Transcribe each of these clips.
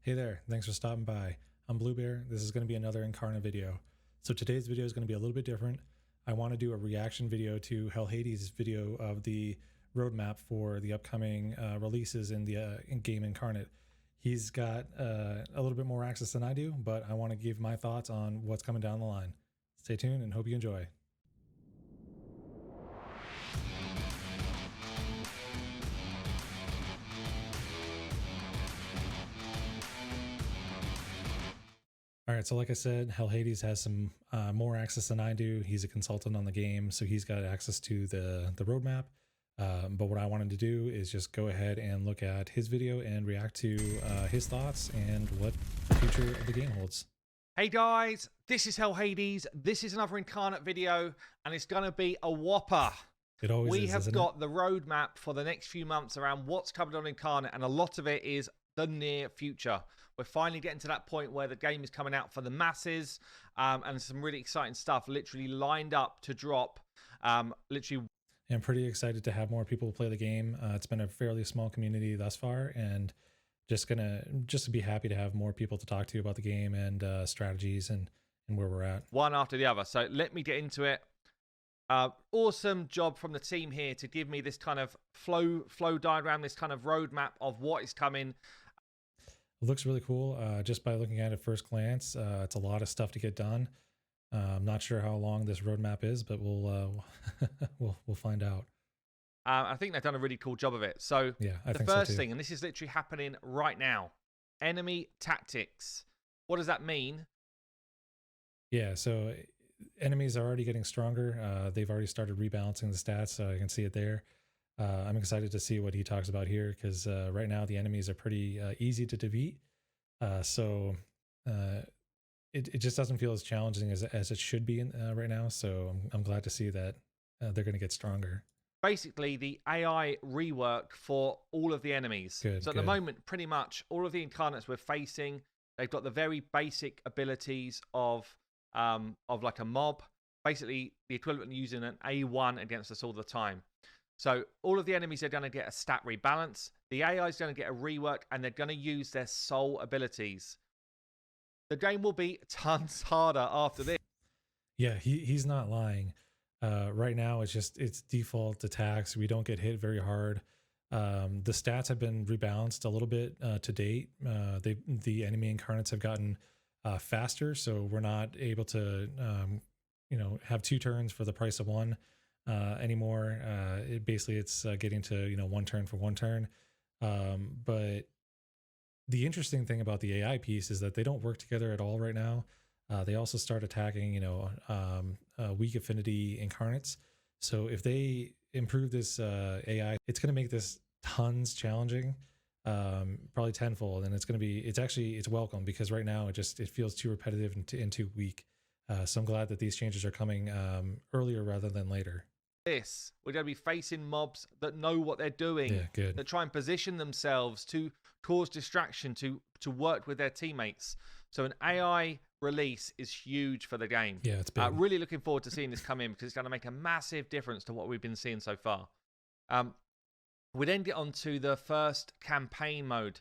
Hey there, thanks for stopping by. I'm Bluebear. This is going to be another Incarnate video. So today's video is going to be a little bit different. I want to do a reaction video to Hell Hades' video of the roadmap for the upcoming releases in the game Incarnate. He's got a little bit more access than I do, but I want to give my thoughts on what's coming down the line. Stay tuned and hope you enjoy. All right, so like I said, Hell Hades has some more access than I do. He's a consultant on the game, so he's got access to the roadmap. But what I wanted to do is just go ahead and look at his video and react to his thoughts and what the future of the game holds. Hey guys, this is Hell Hades. This is another Incarnate video, and it's going to be a whopper. It always is, We have isn't got the roadmap for the next few months around what's coming on Incarnate, and a lot of it is the near future. We're finally getting to that point where the game is coming out for the masses, and some really exciting stuff literally lined up to drop. I'm pretty excited to have more people play the game. It's been a fairly small community thus far, and just to be happy to have more people to talk to about the game and strategies and where we're at. One after the other. So let me get into it. Awesome job from the team here to give me this kind of flow diagram, this kind of roadmap of what is coming. It looks really cool. Just by looking at it first glance, it's a lot of stuff to get done. I'm not sure how long this roadmap is, but we'll we'll find out. I think they've done a really cool job of it. So yeah, the first thing, and this is literally happening right now, enemy tactics. What does that mean? Yeah, so enemies are already getting stronger. They've already started rebalancing the stats, so I can see it there. I'm excited to see what he talks about here, because right now the enemies are pretty easy to defeat. It just doesn't feel as challenging as it should be right now. So I'm glad to see that they're going to get stronger. Basically, the AI rework for all of the enemies. Good, at the moment, pretty much all of the Incarnates we're facing, they've got the very basic abilities of like a mob. Basically, the equivalent of using an A1 against us all the time. So all of the enemies are going to get a stat rebalance. The AI is going to get a rework, and they're going to use their soul abilities. The game will be tons harder after this. Yeah, he's not lying. Right now, it's default attacks. We don't get hit very hard. The stats have been rebalanced a little bit to date. The enemy incarnates have gotten faster, so we're not able to have 2 turns for the price of 1 anymore. It's getting to 1 turn for 1 turn. But the interesting thing about the AI piece is that they don't work together at all right now. They also start attacking, weak affinity incarnates. So if they improve this AI, it's going to make this tons challenging, probably tenfold. And it's welcome, because right now it feels too repetitive and too weak. So I'm glad that these changes are coming earlier rather than later. We're going to be facing mobs that know what they're doing, yeah, good. that try and position themselves to cause distraction, to work with their teammates. So an AI release is huge for the game. Yeah, it's big. Really looking forward to seeing this come in, because it's going to make a massive difference to what we've been seeing so far. We then get on to the first campaign mode.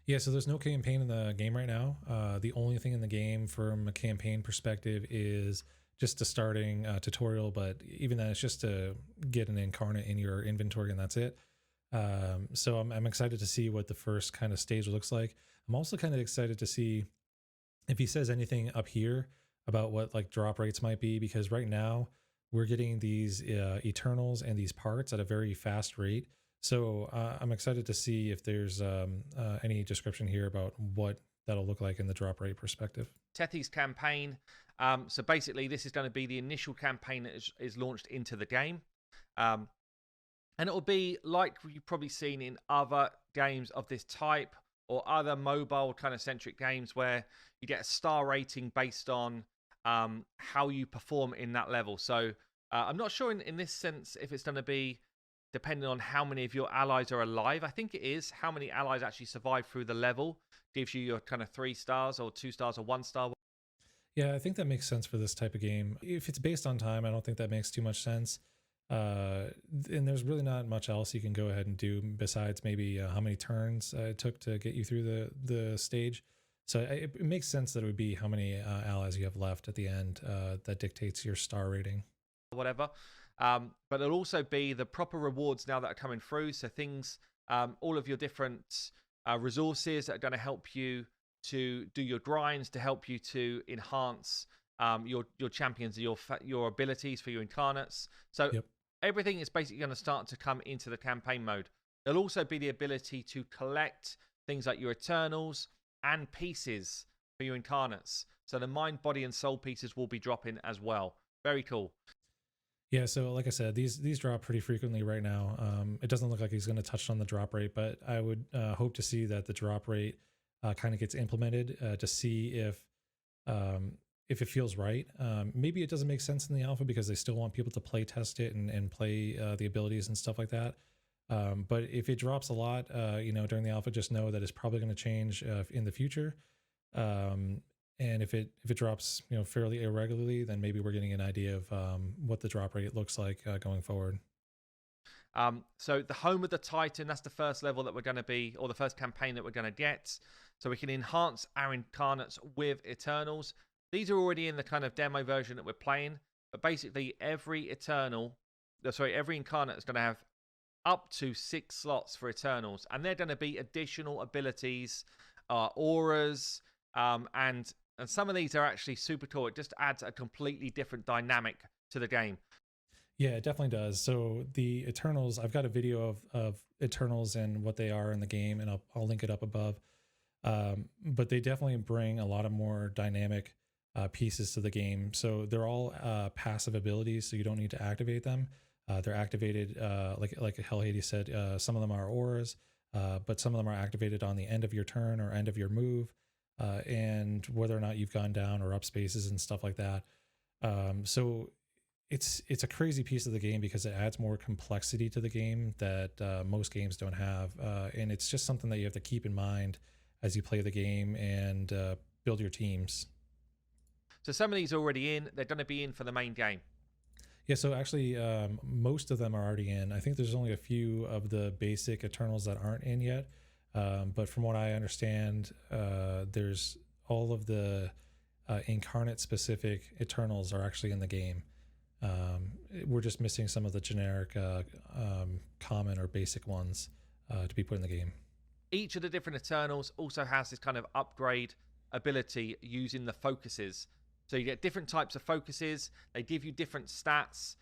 Yeah, so there's no campaign in the game right now. The only thing in the game from a campaign perspective is just a starting tutorial, but even then, it's just to get an incarnate in your inventory, and that's it. So I'm excited to see what the first kind of stage looks like. I'm also kind of excited to see if he says anything up here about what like drop rates might be, because right now we're getting these Eternals and these parts at a very fast rate. So I'm excited to see if there's any description here about what that'll look like in the drop rate perspective. Tethy's campaign. So basically, this is going to be the initial campaign that is launched into the game. And it will be like you've probably seen in other games of this type, or other mobile kind of centric games, where you get a star rating based on how you perform in that level. So I'm not sure in this sense if it's going to be depending on how many of your allies are alive. I think it is how many allies actually survive through the level gives you your kind of 3 stars or 2 stars or 1 star. Yeah, I think that makes sense for this type of game. If it's based on time, I don't think that makes too much sense. And there's really not much else you can go ahead and do besides maybe how many turns it took to get you through the stage. So it makes sense that it would be how many allies you have left at the end that dictates your star rating. whatever. But it'll also be the proper rewards now that are coming through. So things, all of your different resources that are going to help you to do your grinds, to help you to enhance your champions, your abilities for your incarnates. So Yep. everything is basically going to start to come into the campaign mode. There'll also be the ability to collect things like your Eternals and pieces for your incarnates. So the mind, body, and soul pieces will be dropping as well. Very cool. Yeah, so like I said, these drop pretty frequently right now. It doesn't look like he's going to touch on the drop rate, but I would hope to see that the drop rate kind of gets implemented to see if it feels right. Maybe it doesn't make sense in the alpha because they still want people to play test it and play the abilities and stuff like that. But if it drops a lot, during the alpha, just know that it's probably going to change in the future. And if it drops, fairly irregularly, then maybe we're getting an idea of what the drop rate looks like going forward. So the home of the Titan, that's the first level that we're going to be, or the first campaign that we're going to get. So we can enhance our incarnates with Eternals. These are already in the kind of demo version that we're playing, but basically every incarnate is going to have up to 6 slots for Eternals, and they're going to be additional abilities, auras, and some of these are actually super cool. It just adds a completely different dynamic to the game. Yeah, it definitely does. So the Eternals, I've got a video of Eternals and what they are in the game, and I'll link it up above. But they definitely bring a lot of more dynamic pieces to the game. So they're all passive abilities, so you don't need to activate them. They're activated, like Hell Hades said, some of them are auras, but some of them are activated on the end of your turn or end of your move, and whether or not you've gone down or up spaces and stuff like that. So it's a crazy piece of the game because it adds more complexity to the game that most games don't have, and it's just something that you have to keep in mind as you play the game and build your teams. So some of these are already in. They're going to be in for the main game. Yeah, so actually, most of them are already in. I think there's only a few of the basic Eternals that aren't in yet. But from what I understand, there's all of the Incarnate specific Eternals are actually in the game. We're just missing some of the generic common or basic ones to be put in the game. Each of the different Eternals also has this kind of upgrade ability using the focuses. So you get different types of focuses. They give you different stats.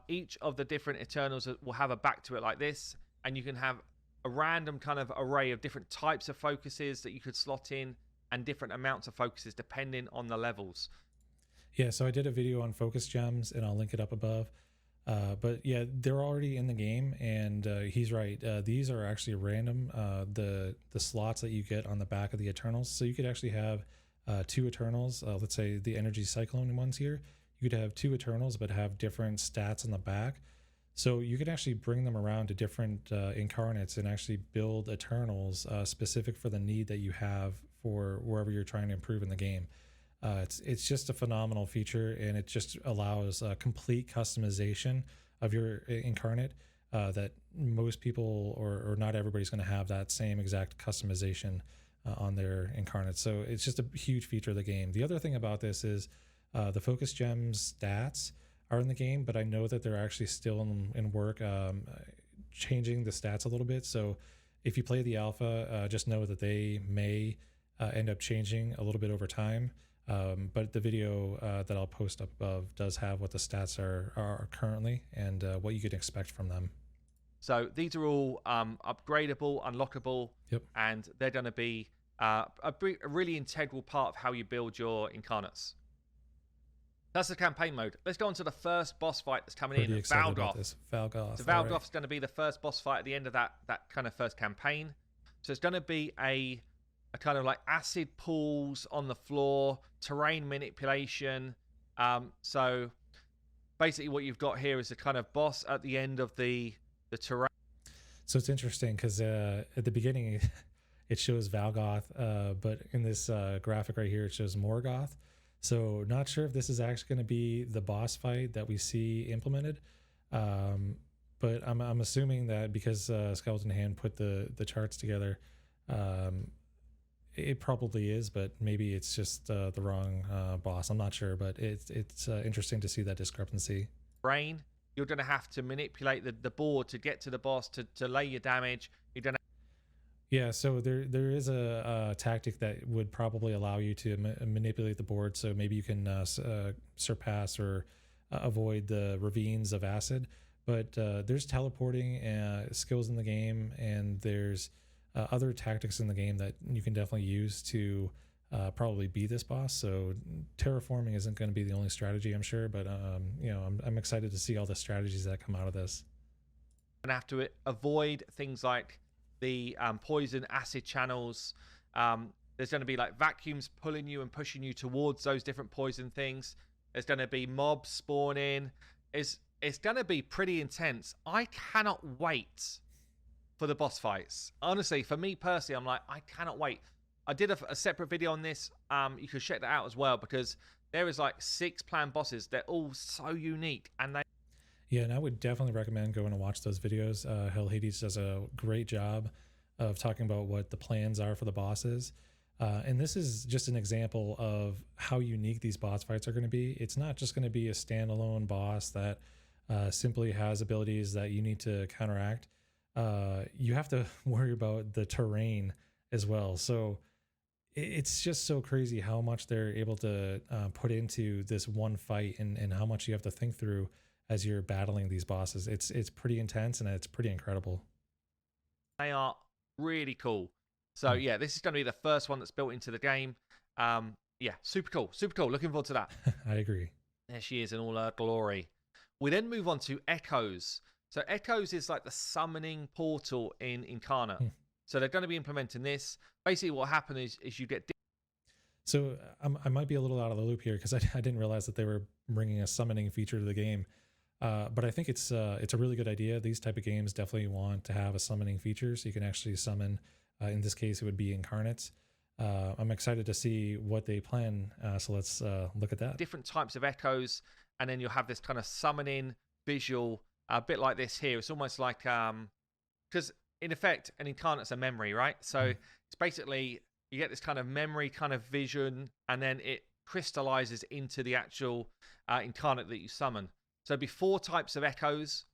Each of the different Eternals will have a back to it like this. And you can have a random kind of array of different types of focuses that you could slot in and different amounts of focuses depending on the levels. Yeah, so I did a video on focus gems and I'll link it up above. But yeah, they're already in the game, and he's right. These are actually random. The slots that you get on the back of the Eternals. So you could actually have 2 Eternals. Let's say the Energy Cyclone ones here. You could have 2 Eternals, but have different stats on the back. So you can actually bring them around to different incarnates and actually build Eternals specific for the need that you have for wherever you're trying to improve in the game. It's just a phenomenal feature, and it just allows complete customization of your incarnate that most people or not everybody's going to have that same exact customization on their incarnate. So it's just a huge feature of the game. The other thing about this is the focus gems stats are in the game, but I know that they're actually still in work changing the stats a little bit. So if you play the alpha, just know that they may end up changing a little bit over time. But the video that I'll post up above does have what the stats are currently and what you can expect from them. So these are all upgradable, unlockable, Yep. and they're going to be a really integral part of how you build your incarnates. That's the campaign mode. Let's go on to the first boss fight that's coming Pretty in. excited about this. Valgoth. So Valgoth's going to be the first boss fight at the end of that kind of first campaign. So it's going to be a kind of like acid pools on the floor, terrain manipulation. So basically what you've got here is a kind of boss at the end of the terrain. So it's interesting because at the beginning it shows Valgoth, but in this graphic right here it shows Morgoth. So not sure if this is actually going to be the boss fight that we see implemented. Um, but I'm assuming that because Skeleton Hand put the charts together, um, it probably is, but maybe it's just the wrong boss. I'm not sure, but it's interesting to see that discrepancy. Brain, you're going to have to manipulate the board to get to the boss to lay your damage. You're going to Yeah, so there is a tactic that would probably allow you to manipulate the board, so maybe you can surpass or avoid the ravines of acid. But there's teleporting skills in the game, and there's other tactics in the game that you can definitely use to probably beat this boss. So terraforming isn't going to be the only strategy, I'm sure, but I'm excited to see all the strategies that come out of this. have to avoid things like the poison acid channels. There's going to be like vacuums pulling you and pushing you towards those different poison things. There's going to be mobs spawning. It's going to be pretty intense. I cannot wait for the boss fights. Honestly, for me personally, I'm like, I cannot wait. I did a separate video on this. You can check that out as well, because there is like 6 planned bosses. They're all so unique, and they Yeah, and I would definitely recommend going and watch those videos. Hell Hades does a great job of talking about what the plans are for the bosses. And this is just an example of how unique these boss fights are going to be. It's not just going to be a standalone boss that simply has abilities that you need to counteract. You have to worry about the terrain as well. So it's just so crazy how much they're able to put into this one fight, and how much you have to think through as you're battling these bosses. It's pretty intense, and it's pretty incredible. are really cool. So Hmm. yeah, this is going to be the first one that's built into the game. Yeah, super cool, super cool. Looking forward to that. I agree. There she is in all her glory. We then move on to Echoes. So Echoes is like the summoning portal in Incarnate. Hmm. So they're going to be implementing this. Basically, what happened is you get So I might be a little out of the loop here because I didn't realize that they were bringing a summoning feature to the game. But I think it's a really good idea. These type of games definitely want to have a summoning feature, so you can actually summon. In this case, it would be incarnates. I'm excited to see what they plan. So let's look at that. different types of echoes, and then you'll have this kind of summoning visual, a bit like this here. It's almost like because in effect, an incarnate's a memory, right? So Mm. it's basically you get this kind of memory kind of vision, and then it crystallizes into the actual incarnate that you summon. So there'll be 4 types of echoes: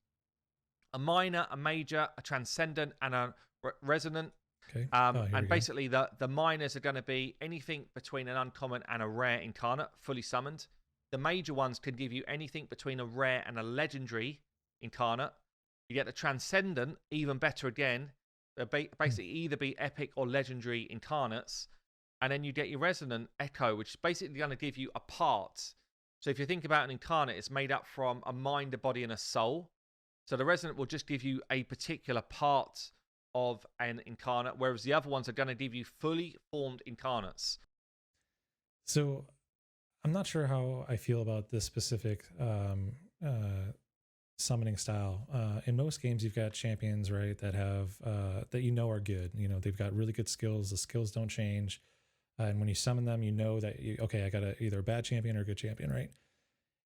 a minor, a major, a transcendent, and a resonant. Okay. Oh, here we And go. basically, the minors are going to be anything between an uncommon and a rare incarnate, fully summoned. The major ones can give you anything between a rare and a legendary incarnate. You get the transcendent, even better again. Mm. Basically, either be epic or legendary incarnates. And then you get your resonant echo, which is basically going to give you a part. So if you think about an incarnate, it's made up from a mind, a body, and a soul. So the resonant will just give you a particular part of an incarnate, whereas the other ones are going to give you fully formed incarnates. So I'm not sure how I feel about this specific summoning style. In most games, you've got champions, right, that have that are good. They've got really good skills. The skills don't change, and when you summon them, you know that okay, I got either a bad champion or a good champion, right?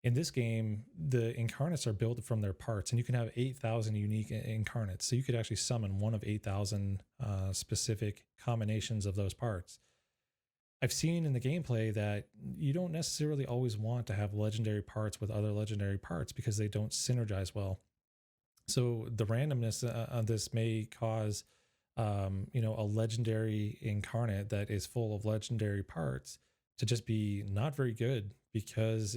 In this game, the incarnates are built from their parts, and you can have 8,000 unique incarnates. So you could actually summon one of 8,000 specific combinations of those parts. I've seen in the gameplay that you don't necessarily always want to have legendary parts with other legendary parts because they don't synergize well. So the randomness on this may cause, a legendary incarnate that is full of legendary parts to just be not very good because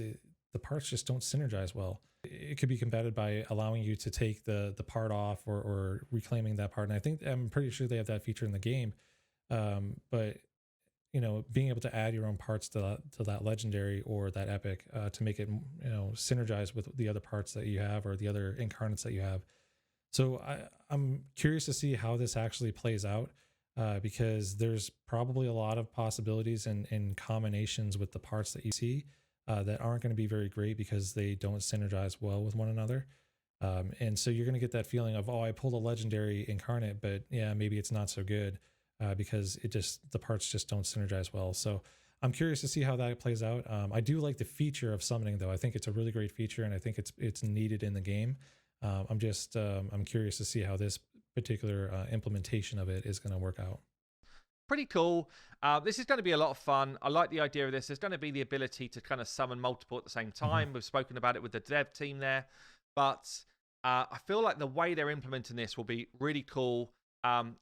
the parts just don't synergize well. It could be combated by allowing you to take the part off, or reclaiming that part. And I'm pretty sure they have that feature in the game. But being able to add your own parts to that legendary or that epic to make it synergize with the other parts that you have or the other incarnates that you have. So I'm curious to see how this actually plays out, because there's probably a lot of possibilities and combinations with the parts that you see that aren't going to be very great because they don't synergize well with one another. And so you're going to get that feeling of, oh, I pulled a legendary incarnate, but yeah, maybe it's not so good because the parts just don't synergize well. So I'm curious to see how that plays out. I do like the feature of summoning, though. I think it's a really great feature, and I think it's needed in the game. I'm curious to see how this particular implementation of it is going to work out. Pretty cool. This is going to be a lot of fun. I like the idea of this. There's going to be the ability to kind of summon multiple at the same Hmm. time. We've spoken about it with the dev team there, but I feel like the way they're implementing this will be really cool,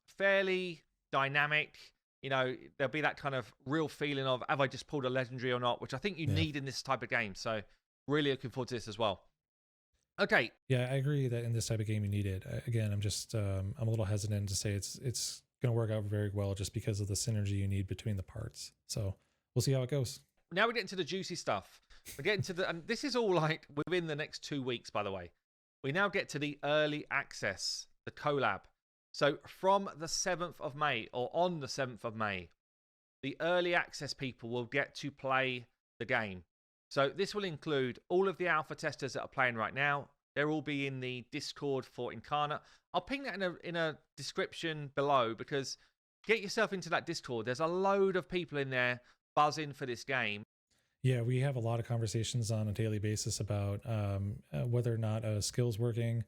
fairly dynamic. There'll be that kind of real feeling of, have I just pulled a legendary or not, which I think you Yeah. need in this type of game. So really looking forward to this as well. Okay. Yeah, I agree that in this type of game you need it. Again, I'm a little hesitant to say it's going to work out very well just because of the synergy you need between the parts. So we'll see how it goes. Now we get into the juicy stuff. We get into and this is all like within the next 2 weeks, by the way. We now get to the early access, the collab. So from the 7th of May, or on the 7th of May, the early access people will get to play the game. So this will include all of the alpha testers that are playing right now. They'll all be in the Discord for Incarnate. I'll ping that in a description below, because get yourself into that Discord. There's a load of people in there buzzing for this game. Yeah, we have a lot of conversations on a daily basis about whether or not a skill's working,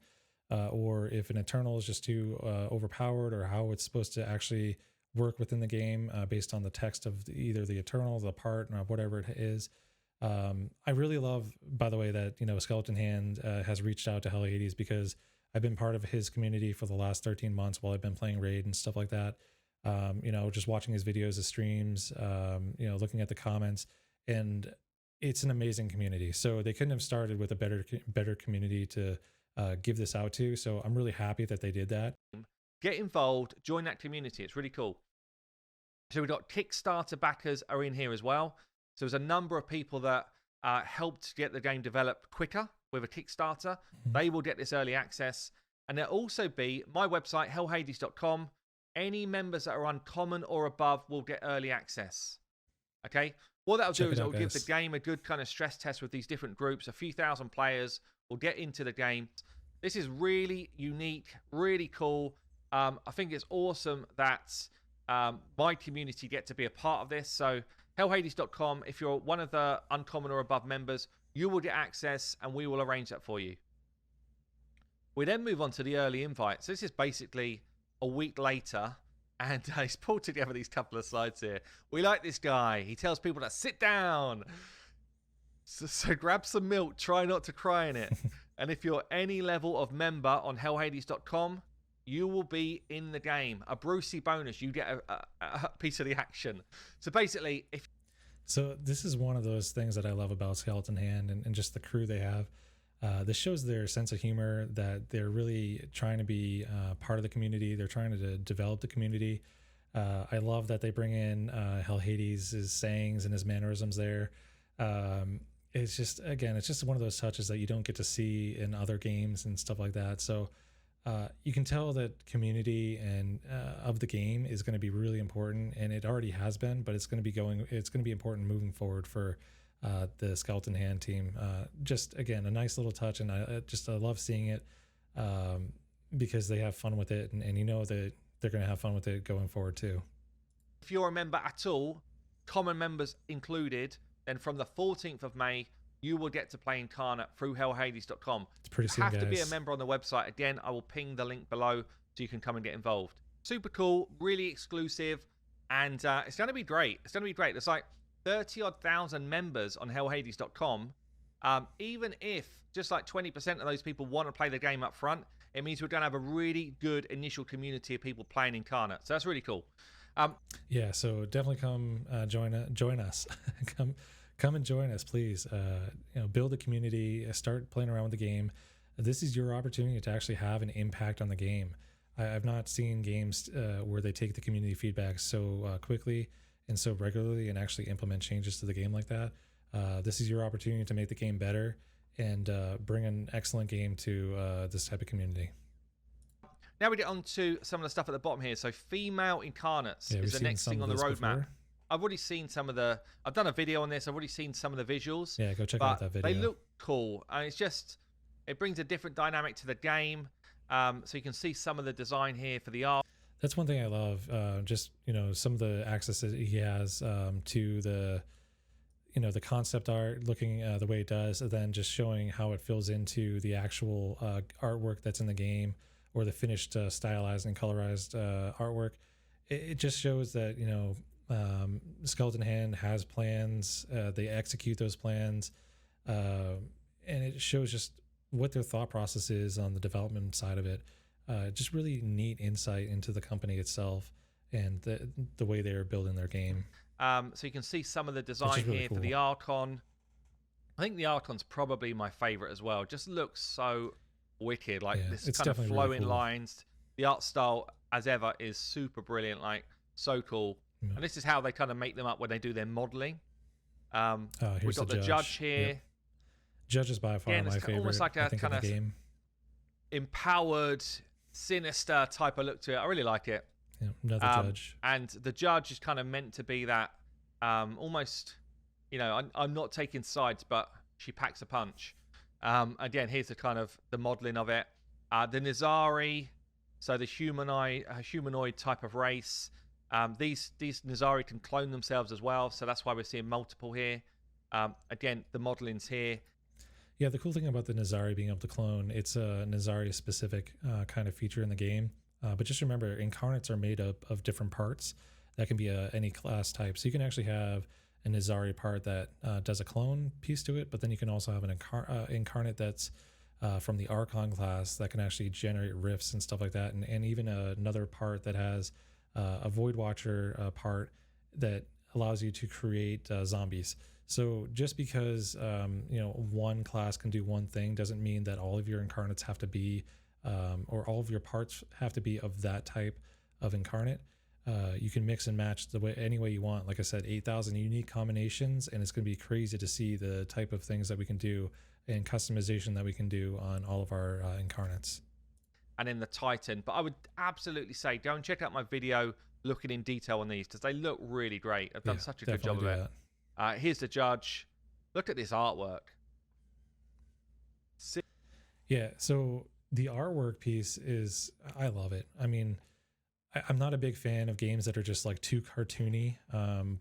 or if an eternal is just too overpowered, or how it's supposed to actually work within the game based on the text of either the eternal, the part, or whatever it is. I really love, by the way, that Skeleton Hand has reached out to Hell Hades, because I've been part of his community for the last 13 months while I've been playing Raid and stuff like that. Just watching his videos, his streams, looking at the comments, and it's an amazing community. So they couldn't have started with a better community to give this out to. So I'm really happy that they did that. Get involved, join that community. It's really cool. So we've got Kickstarter backers are in here as well. So there's a number of people that helped get the game developed quicker with a Kickstarter. Mhm. They will get this early access. And there'll also be my website, hellhades.com. Any members that are uncommon or above will get early access. Okay? What that'll Check do it is out, it'll give the guys. game a good kind of stress test with these different groups. A few thousand players will get into the game. This is really unique, really cool. I think it's awesome that my community get to be a part of this. So hellhades.com, if you're one of the uncommon or above members, you will get access, and we will arrange that for you. We then move on to the early invite. So this is basically a week later, and he's pulled together these couple of slides here. We like this guy. He tells people to sit down. So grab some milk, try not to cry in it. And if you're any level of member on hellhades.com, you will be in the game. A Brucey bonus. You get a piece of the action. So basically, if So this is one of those things that I love about Skeleton Hand and just the crew they have. This shows their sense of humor, that they're really trying to be part of the community. They're trying to develop the community. I love that they bring in Hell Hades' sayings and his mannerisms there. It's just, again, it's just one of those touches that you don't get to see in other games and stuff like that. So you can tell that community and of the game is going to be really important, and it already has been, but it's going to be important moving forward for the Skeleton Hand team. Just again, a nice little touch, and I love seeing it because they have fun with it, and that they're going to have fun with it going forward too. if you're a member at all, common members included, then from the 14th of May, you will get to play Incarnate through hellhades.com. It's pretty You soon, have to be a guys. member on the website. Again, I will ping the link below so you can come and get involved. Super cool, really exclusive, and it's going to be great. It's going to be great. There's like 30-odd thousand members on hellhades.com. Even if just like 20% of those people want to play the game up front, it means we're going to have a really good initial community of people playing Incarnate. So that's really cool. Yeah, so definitely come join us. come and join us, please. Build a community, start playing around with the game. This is your opportunity to actually have an impact on the game. I've not seen games where they take the community feedback so quickly and so regularly and actually implement changes to the game like that. This is your opportunity to make the game better and bring an excellent game to this type of community. Now we get on to some of the stuff at the bottom here. So female incarnates Yeah, we've is the seen next some thing of on the this roadmap. before. I've already seen some of the. I've done a video on this. I've already seen some of the visuals. Yeah, go check but out that video. They look cool, and it brings a different dynamic to the game. So you can see some of the design here for the art. That's one thing I love. Just some of the access that he has to the concept art looking the way it does, and then just showing how it fills into the actual artwork that's in the game, or the finished stylized and colorized artwork. It just shows that Skeleton Hand has plans. They execute those plans, and it shows just what their thought process is on the development side of it. Just really neat insight into the company itself and the way they're building their game. So you can see some of the design really here cool. for the Archon. I think the Archon's probably my favorite as well. Just looks so wicked, like this it's kind of definitely flowing really cool. lines. The art style, as ever, is super brilliant. Like so cool. Yeah. And this is how they kind of make them up when they do their modeling. Here's We've got the judge here. Yep. Judge is by far Again, my it's favorite. almost like a I think, kind in the of game. empowered, sinister type of look to it. I really like it. Yeah, another judge. And the judge is kind of meant to be that almost, I'm not taking sides, but she packs a punch. Again, here's the kind of the modeling of it. The Nizari, so the humanoid type of race. These Nizari can clone themselves as well, so that's why we're seeing multiple here. Again, the modeling's here. Yeah, the cool thing about the Nizari being able to clone, it's a Nizari specific kind of feature in the game. But just remember, incarnates are made up of different parts that can be any class type. So you can actually have a Nizari part that does a clone piece to it, but then you can also have an incarnate that's from the Archon class that can actually generate rifts and stuff like that. And even another part that has a Void Watcher part that allows you to create zombies. So just because one class can do one thing doesn't mean that all of your incarnates have to be or all of your parts have to be of that type of incarnate. You can mix and match any way you want. Like I said, 8,000 unique combinations, and it's going to be crazy to see the type of things that we can do and customization that we can do on all of our incarnates. And then the Titan. But I would absolutely say go and check out my video looking in detail on these because they look really great. I've done such a good job of it. Here's the judge. Look at this artwork. Yeah, so the artwork piece is, I love it. I mean, I'm not a big fan of games that are just like too cartoony,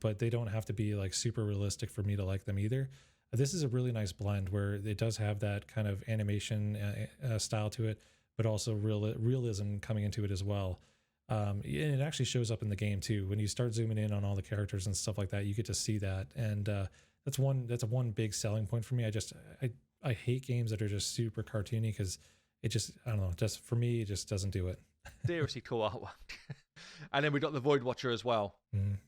but they don't have to be like super realistic for me to like them either. This is a really nice blend where it does have that kind of animation style to it, but also realism coming into it as well. And it actually shows up in the game too. When you start zooming in on all the characters and stuff like that, you get to see that. And that's one big selling point for me. I hate games that are just super cartoony because it just, I don't know, just for me, it just doesn't do it. Seriously cool artwork. And then we got the Void Watcher as well. Mm.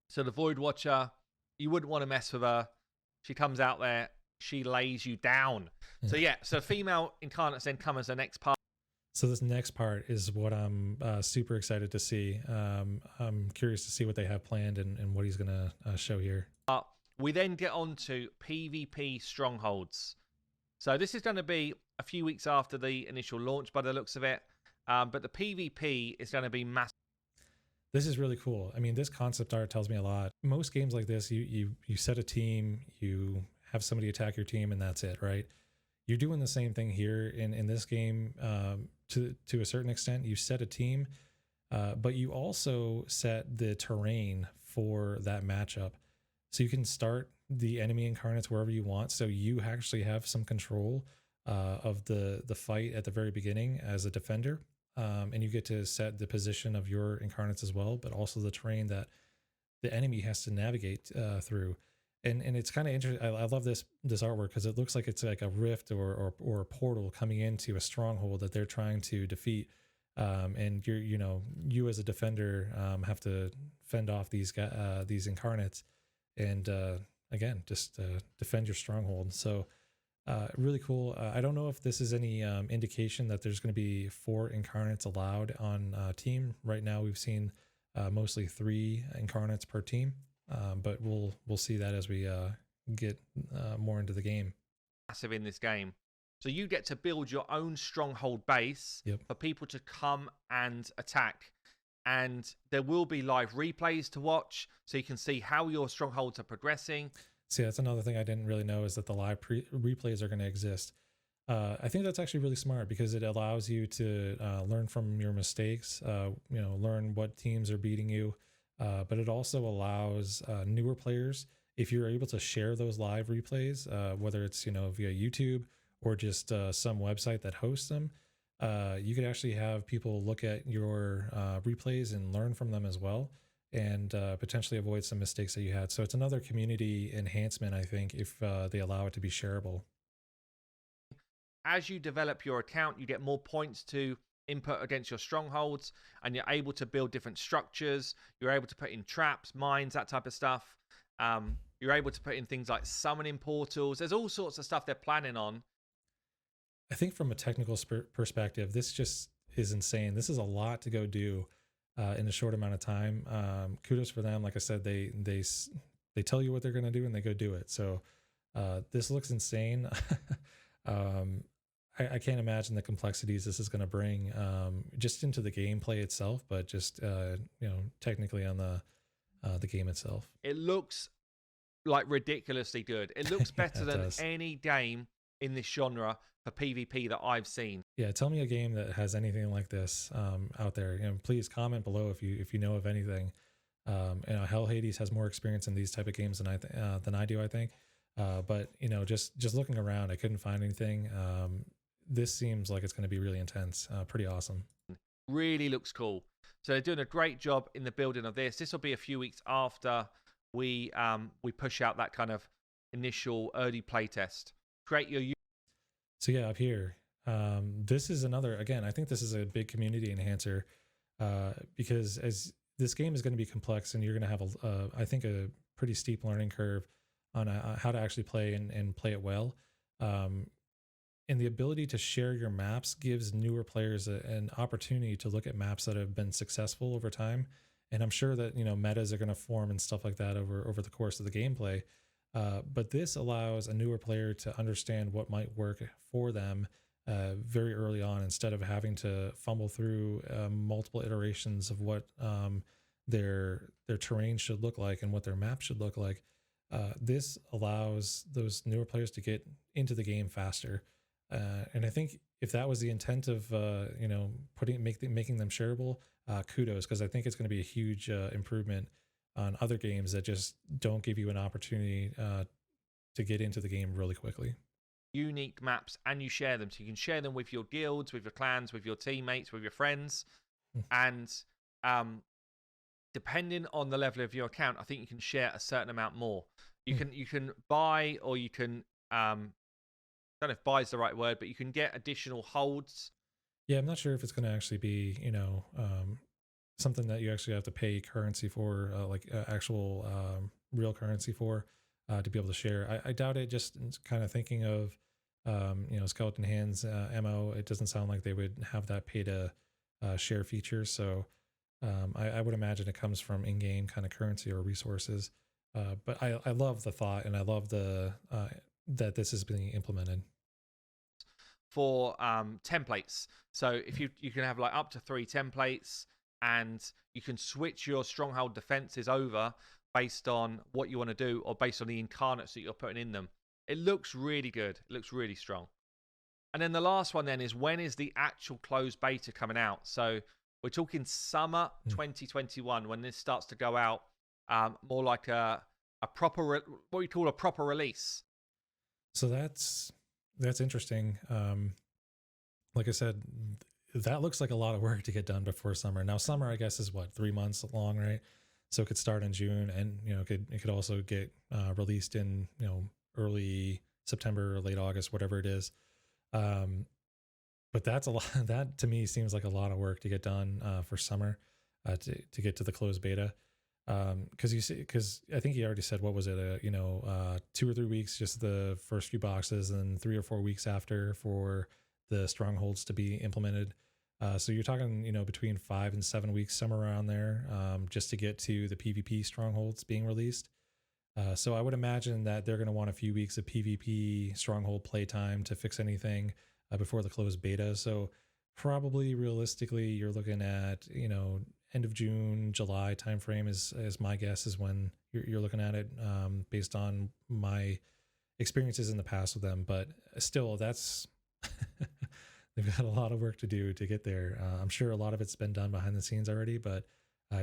So the Void Watcher, you wouldn't want to mess with her. She comes out there, she lays you down. So so female incarnates then come as the next part. So this next part is what I'm super excited to see. I'm curious to see what they have planned and what he's going to show here. We then get on to PvP strongholds. So this is going to be a few weeks after the initial launch by the looks of it. But the PvP is going to be massive. This is really cool. I mean, this concept art tells me a lot. Most games like this, you set a team, you have somebody attack your team, and that's it, right? You're doing the same thing here in this game to a certain extent. You set a team, but you also set the terrain for that matchup. So you can start the enemy incarnates wherever you want. So you actually have some control of the fight at the very beginning as a defender. And you get to set the position of your incarnates as well, but also the terrain that the enemy has to navigate through. And it's kind of interesting. I love this artwork because it looks like it's like a rift or a portal coming into a stronghold that they're trying to defeat. And you as a defender have to fend off these incarnates, and again, just defend your stronghold. So really cool. I don't know if this is any indication that there's going to be 4 incarnates allowed on team. Right now, we've seen mostly 3 incarnates per team, but we'll see that as we get more into the game. Massive in this game. So you get to build your own stronghold base for people to come and attack. And there will be live replays to watch so you can see how your strongholds are progressing. See, that's another thing I didn't really know is that the live replays are going to exist. I think that's actually really smart because it allows you to learn from your mistakes, learn what teams are beating you. But it also allows newer players if you're able to share those live replays, whether it's via YouTube or just some website that hosts them, you could actually have people look at your replays and learn from them as well, and potentially avoid some mistakes that you had. So it's another community enhancement, I think, if they allow it to be shareable. As you develop your account, you get more points to input against your strongholds, and you're able to build different structures. You're able to put in traps, mines, that type of stuff. You're able to put in things like summoning portals. There's all sorts of stuff they're planning on. I think from a technical perspective, this just is insane. This is a lot to go do in a short amount of time. Kudos for them. Like I said, they tell you what they're going to do and they go do it. So this looks insane. um, I can't imagine the complexities this is going to bring just into the gameplay itself, but just technically on the game itself. It looks like ridiculously good. It looks better It than does. any game in this genre for PvP that I've seen. Yeah, tell me a game that has anything like this out there. Please comment below if you know of anything. Hell Hades has more experience in these type of games than I do, I think. But just looking around, I couldn't find anything. This seems like it's going to be really intense. Pretty awesome. Really looks cool. So they're doing a great job in the building of this. This will be a few weeks after we push out that kind of initial early playtest. Create your. So yeah, up here, this is another. Again, I think this is a big community enhancer because as this game is going to be complex, and you're going to have I think a pretty steep learning curve on how to actually play and play it well. And the ability to share your maps gives newer players an opportunity to look at maps that have been successful over time. And I'm sure that metas are going to form and stuff like that over the course of the gameplay. But this allows a newer player to understand what might work for them very early on, instead of having to fumble through multiple iterations of what their terrain should look like and what their map should look like. This allows those newer players to get into the game faster. And I think if that was the intent of making them shareable, kudos, because I think it's going to be a huge improvement on other games that just don't give you an opportunity to get into the game really quickly. Unique maps, and you share them, so you can share them with your guilds, with your clans, with your teammates, with your friends. And depending on the level of your account, I think you can share a certain amount more. You can buy, or you can I don't know if buy is the right word, but you can get additional holds. Yeah, I'm not sure if it's going to actually be something that you actually have to pay currency for, actual real currency for, to be able to share. I doubt it. Just kind of thinking of Skeleton Hands MO, it doesn't sound like they would have that pay to share feature. So I would imagine it comes from in-game kind of currency or resources. But I love the thought, and I love that this is being implemented for templates. So if you can have like up to 3 templates, and you can switch your stronghold defenses over based on what you want to do, or based on the incarnates that you're putting in them. It looks really good. It looks really strong. And then the last one then is, when is the actual closed beta coming out? So we're talking summer 2021 when this starts to go out, more like a proper, what we call a proper release. So that's interesting. Like I said, that looks like a lot of work to get done before summer. Now, summer, I guess, is what, 3 months long, right? So it could start in June, and it could also get released in early September or late August, whatever it is. But that's a lot. That to me seems like a lot of work to get done for summer, to get to the closed beta. Because I think he already said, what was it, 2 or 3 weeks, just the first few boxes, and 3 or 4 weeks after for the strongholds to be implemented. So you're talking between 5 and 7 weeks, somewhere around there, just to get to the PvP strongholds being released. So I would imagine that they're going to want a few weeks of PvP stronghold playtime to fix anything before the closed beta. So probably realistically, you're looking at end of June, July timeframe is my guess, is when you're looking at it, based on my experiences in the past with them. But still, that's they've got a lot of work to do to get there. I'm sure a lot of it's been done behind the scenes already, but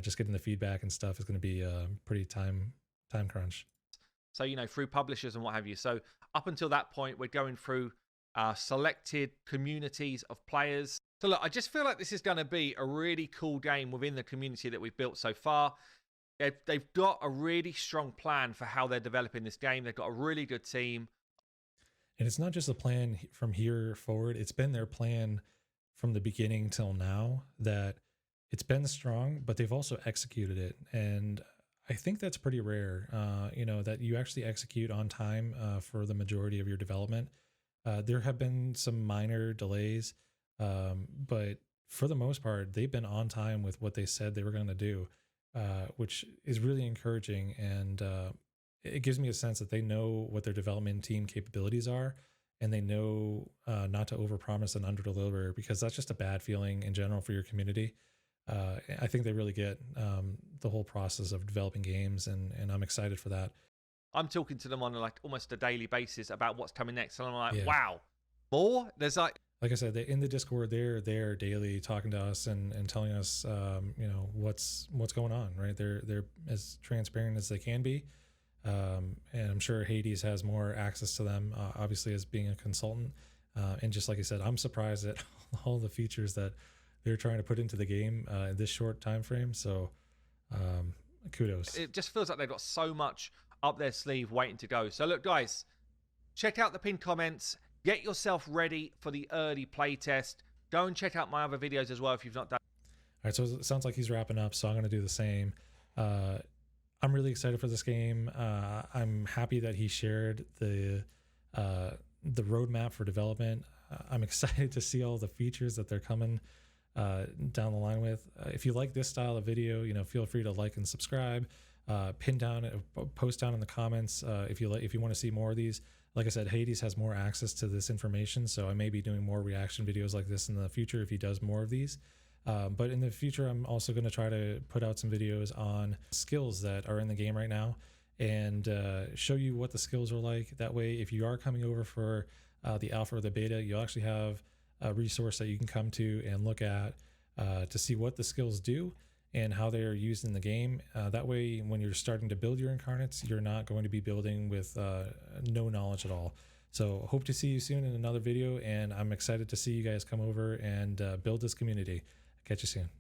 just getting the feedback and stuff is going to be a pretty time crunch. So, you know, through publishers and what have you. So up until that point, we're going through selected communities of players. So look, I just feel like this is going to be a really cool game within the community that we've built so far. They've got a really strong plan for how they're developing this game. They've got a really good team. And it's not just a plan from here forward. It's been their plan from the beginning till now, that it's been strong, but they've also executed it. And I think that's pretty rare, that you actually execute on time for the majority of your development. There have been some minor delays, but for the most part, they've been on time with what they said they were going to do, which is really encouraging. And it gives me a sense that they know what their development team capabilities are, and they know not to overpromise and underdeliver, because that's just a bad feeling in general for your community. I think they really get the whole process of developing games, and I'm excited for that. I'm talking to them on like almost a daily basis about what's coming next, and I'm like, Yeah. wow, more? There's like I said, in the Discord, they're there daily talking to us and telling us, what's going on, right? They're as transparent as they can be. And I'm sure Hades has more access to them, obviously, as being a consultant. And just like I said, I'm surprised at all the features that they're trying to put into the game in this short time frame. So kudos. it just feels like they've got so much up their sleeve waiting to go. So look, guys, check out the pinned comments. Get yourself ready for the early playtest. Go and check out my other videos as well if you've not done. All right, so it sounds like he's wrapping up, so I'm going to do the same. I'm really excited for this game. I'm happy that he shared the roadmap for development. I'm excited to see all the features that they're coming down the line with. If you like this style of video, feel free to like and subscribe. Post down in the comments if you want to see more of these. Like I said, Hades has more access to this information, so I may be doing more reaction videos like this in the future if he does more of these. But in the future, I'm also going to try to put out some videos on skills that are in the game right now, and show you what the skills are like. That way, if you are coming over for the alpha or the beta, you'll actually have a resource that you can come to and look at to see what the skills do and how they are used in the game. That way, when you're starting to build your incarnates, you're not going to be building with no knowledge at all. So hope to see you soon in another video, and I'm excited to see you guys come over and build this community. Catch you soon.